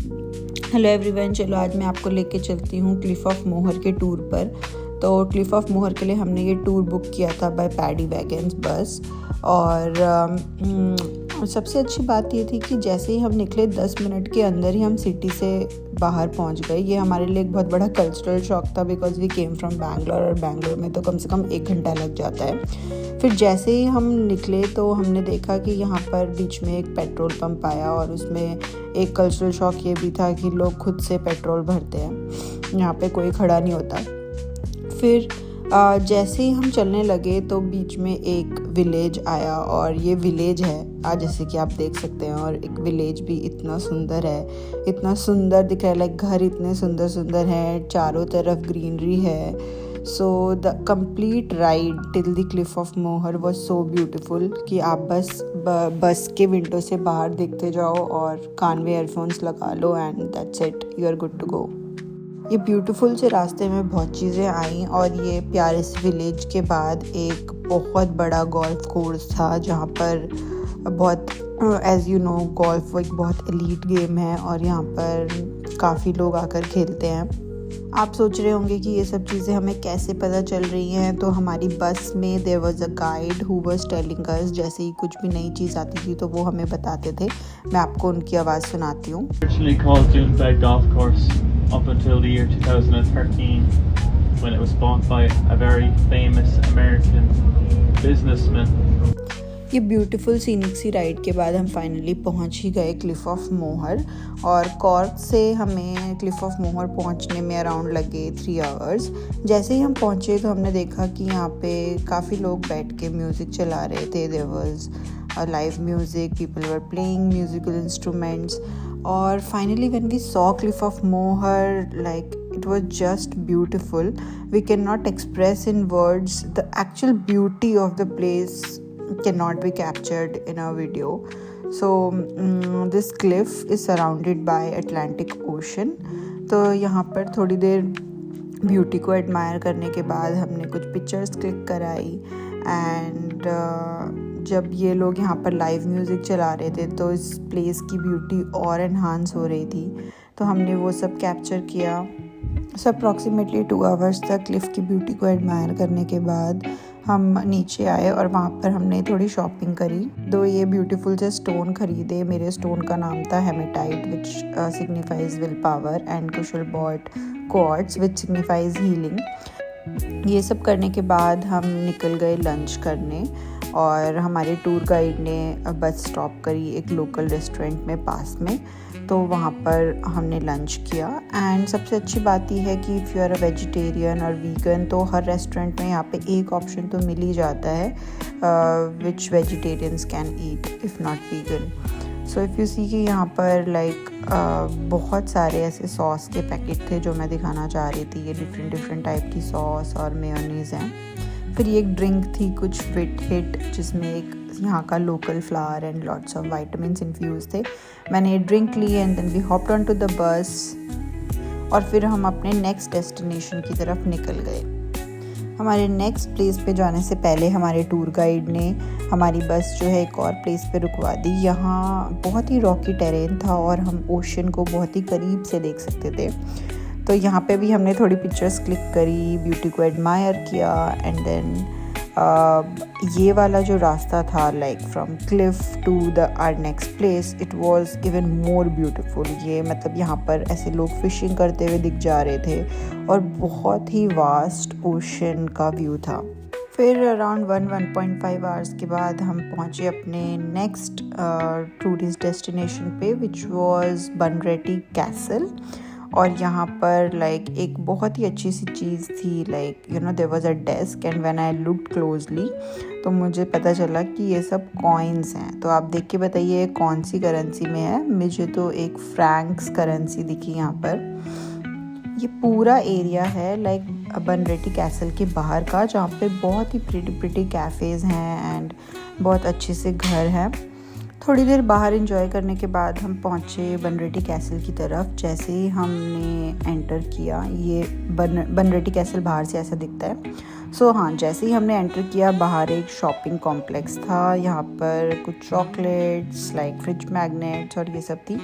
Hello everyone, चलो आज मैं आपको लेके चलती हूँ क्लिफ ऑफ मोहर के टूर पर। तो क्लिफ ऑफ मोहर के लिए हमने ये टूर बुक किया था बाय पैडी वैगन्स बस। और सबसे अच्छी बात ये थी कि जैसे ही हम निकले 10 मिनट के अंदर ही हम सिटी से बाहर पहुंच गए। ये हमारे लिए एक बहुत बड़ा कल्चरल शॉक था because we came from Bangalore, और बैंगलोर में तो कम से कम 1 घंटा लग जाता है। फिर जैसे ही हम निकले तो हमने देखा कि यहाँ पर बीच में एक पेट्रोल पंप आया, और उसमें एक कल्चरल शॉक ये भी था कि लोग खुद से पेट्रोल भरते हैं, यहाँ पे कोई खड़ा नहीं होता। फिर जैसे ही हम चलने लगे तो बीच में एक विलेज आया, और ये विलेज है जैसे कि आप देख सकते हैं। और एक विलेज भी इतना सुंदर है, इतना सुंदर दिख रहा है, लाइक घर इतने सुंदर सुंदर हैं, चारों तरफ ग्रीनरी है। So the complete ride till the Cliff of मोहर वॉज सो ब्यूटिफुल कि आप बस के विंडो से बाहर देखते जाओ और कान में ईयरफोन्स लगा लो and that's it, you are good to go. ये ब्यूटीफुल से रास्ते में बहुत चीज़ें आई, और ये प्यारे से विलेज के बाद एक बहुत बड़ा गोल्फ कोर्स था जहाँ पर बहुत एज़ यू नो गोल्फ एक बहुत एलीट गेम है, और यहाँ पर काफ़ी लोग आकर खेलते हैं। आप सोच रहे होंगे कि ये सब चीज़ें हमें कैसे पता चल रही हैं। तो हमारी बस में there was a guide who was telling us, जैसे ही कुछ भी नई चीज़ आती थी तो वो हमें बताते थे। मैं आपको उनकी आवाज़ सुनाती हूँ। Up until the year 2013, when it was bought by a very famous American businessman. ये ब्यूटीफुल सीनिक सी राइड के बाद हम फाइनली पहुंच ही गए क्लिफ ऑफ मोहर। और कॉर्क से हमें क्लिफ ऑफ मोहर पहुंचने में अराउंड लगे 3 आवर्स। जैसे ही हम पहुंचे तो हमने देखा कि यहाँ पे काफ़ी लोग बैठ के म्यूज़िक चला रहे थे। There was live music, people were playing musical instruments. और finally when we saw Cliff of मोहर, like it was just beautiful. We cannot express in words the actual beauty of the place, cannot be captured in a video. So this cliff is surrounded by Atlantic Ocean. तो यहाँ पर थोड़ी देर beauty को admire करने के बाद हमने कुछ पिक्चर्स क्लिक कराई। एंड जब ये लोग यहाँ पर लाइव म्यूज़िक चला रहे थे तो इस प्लेस की ब्यूटी और एनहांस हो रही थी, तो हमने वो सब कैप्चर किया। सो अप्रॉक्सीमेटली 2 आवर्स तक क्लिफ की ब्यूटी को एडमायर करने के बाद हम नीचे आए, और वहाँ पर हमने थोड़ी शॉपिंग करी। दो ये ब्यूटीफुल से स्टोन खरीदे। मेरे स्टोन का नाम था hematite which signifies will power, and Kushal bought quartz which signifies healing. ये सब करने के बाद हम निकल गए लंच करने, और हमारे टूर गाइड ने बस स्टॉप करी एक लोकल रेस्टोरेंट में पास में। तो वहाँ पर हमने लंच किया। एंड सबसे अच्छी बात ये है कि if you are a vegetarian और वीगन तो हर रेस्टोरेंट में यहाँ पे एक ऑप्शन तो मिल ही जाता है विच vegetarians can eat if not vegan. So if you see कि यहाँ पर लाइक बहुत सारे ऐसे सॉस के पैकेट थे जो मैं दिखाना चाह रही थी। ये डिफरेंट टाइप की सॉस और मेयोनीज़ हैं। फिर ये एक ड्रिंक थी कुछ फिट हिट, जिसमें एक यहाँ का local flower and lots of vitamins infuse थे। मैंने ये ड्रिंक ली and then we hopped on to the bus, और फिर हम अपने नेक्स्ट डेस्टिनेशन की तरफ निकल गए। हमारे नेक्स्ट प्लेस पे जाने से पहले हमारे टूर गाइड ने हमारी बस जो है एक और प्लेस पे रुकवा दी। यहाँ बहुत ही रॉकी टेरेन था और हम ओशन को बहुत ही करीब से देख सकते थे। तो यहाँ पे भी हमने थोड़ी पिक्चर्स क्लिक करी, ब्यूटी को एडमायर किया। एंड देन ये वाला जो रास्ता था like from cliff to the our next place, it was even more beautiful. ये मतलब यहाँ पर ऐसे लोग फिशिंग करते हुए दिख जा रहे थे, और बहुत ही वास्ट ओशन का व्यू था। फिर अराउंड 1.5 आवर्स के बाद हम पहुँचे अपने नेक्स्ट टूरिस्ट डेस्टिनेशन पे विच वाज बनरेटी कैसल। और यहाँ पर लाइक एक बहुत ही अच्छी सी चीज़ थी, like you know there was a desk, and when I looked closely तो मुझे पता चला कि ये सब कॉइन्स हैं। तो आप देख के बताइए कौन सी करेंसी में है। मुझे तो एक फ्रैंक्स करेंसी दिखी यहाँ पर। ये पूरा एरिया है लाइक बनरेटी कैसल के बाहर का, जहाँ पे बहुत ही प्रिटी कैफ़ेज़ हैं एंड बहुत अच्छे से घर हैं। थोड़ी देर बाहर एंजॉय करने के बाद हम पहुँचे बनरेटी कैसल की तरफ। जैसे ही हमने एंटर किया, ये बनरेटी कैसल बाहर से ऐसा दिखता है। सो हाँ, जैसे ही हमने एंटर किया, बाहर एक शॉपिंग कॉम्प्लेक्स था। यहाँ पर कुछ चॉकलेट्स लाइक फ्रिज मैग्नेट्स और ये सब थी।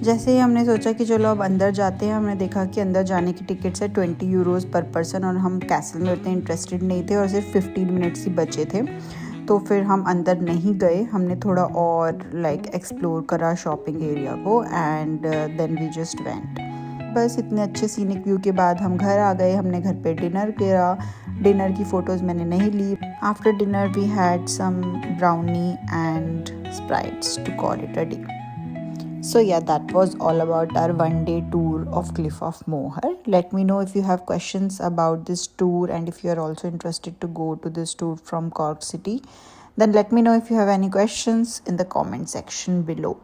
जैसे ही हमने सोचा कि चलो अब अंदर जाते हैं, हमने देखा कि अंदर जाने की टिकट्स है 20 यूरोज़ पर पर्सन और हम कैसल में उतने इंटरेस्टेड नहीं थे और सिर्फ 15 मिनट्स ही बचे थे, तो फिर हम अंदर नहीं गए। हमने थोड़ा और एक्सप्लोर करा शॉपिंग एरिया को and then we just went. बस इतने अच्छे सीनिक व्यू के बाद हम घर आ गए। हमने घर पे डिनर किया। डिनर की फ़ोटोज़ मैंने नहीं ली। After dinner we had some brownie and sprites to call it a day. So yeah, that was all about our one-day tour of Cliff of Moher. Let me know if you have questions about this tour and if you are also interested to go to this tour from Cork City. Then let me know if you have any questions in the comment section below.